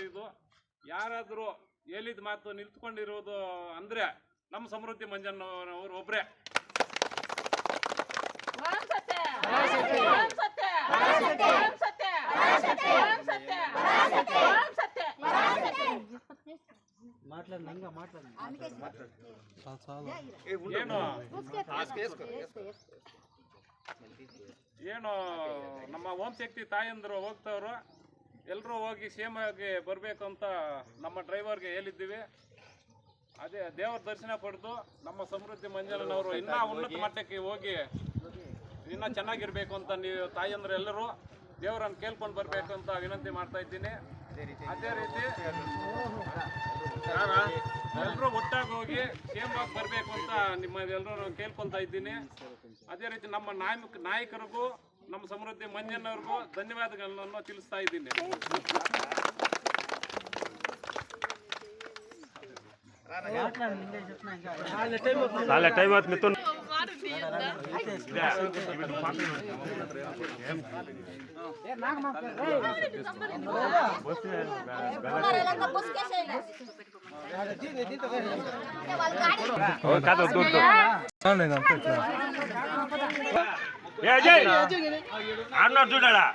ಇದು ಯಾರಾದರೂ ಹೇಳಿದ ಮಾತು ನಿಲ್ತ್ಕೊಂಡಿರೋದು ಅಂದರೆ ನಮ್ಮ ಸಮೃದ್ಧಿ ಮಂಜಣ್ಣವರು ಒಬ್ಬರೇ. ಏನು ನಮ್ಮ ಓಂ ಶಕ್ತಿ ತಾಯಂದರು ಹೋಗ್ತವ್ರು, ಎಲ್ಲರೂ ಹೋಗಿ ಸೇಮಾಗಿ ಬರಬೇಕು ಅಂತ ನಮ್ಮ ಡ್ರೈವರ್ಗೆ ಹೇಳಿದ್ದೀವಿ. ಅದೇ ದೇವರ ದರ್ಶನ ಪಡೆದು ನಮ್ಮ ಸಮೃದ್ಧಿ ಮಂಜಣ್ಣನವರು ಇನ್ನೂ ಉನ್ನತ ಮಟ್ಟಕ್ಕೆ ಹೋಗಿ ಇನ್ನೂ ಚೆನ್ನಾಗಿರ್ಬೇಕು ಅಂತ ನೀವು ತಾಯಂದ್ರು ಎಲ್ಲರೂ ದೇವರನ್ನು ಕೇಳ್ಕೊಂಡು ಬರಬೇಕು ಅಂತ ವಿನಂತಿ ಮಾಡ್ತಾ ಇದ್ದೀನಿ. ಅದೇ ರೀತಿ ಎಲ್ಲರೂ ಒಟ್ಟಾಗಿ ಹೋಗಿ ಸೇಮಾಗಿ ಬರಬೇಕು ಅಂತ ನಿಮ್ಮದೆಲ್ಲರೂ ಕೇಳ್ಕೊಳ್ತಾ ಇದ್ದೀನಿ. ಅದೇ ರೀತಿ ನಮ್ಮ ನಾಯಕರಿಗೂ ನಮ್ಮ ಸಮೃದ್ಧಿ ಮಂಜಣ್ಣವ್ರಿಗೂ ಧನ್ಯವಾದಗಳನ್ನು ತಿಳಿಸ್ತಾ ಇದ್ದೀನಿ. అన్న చూడాలా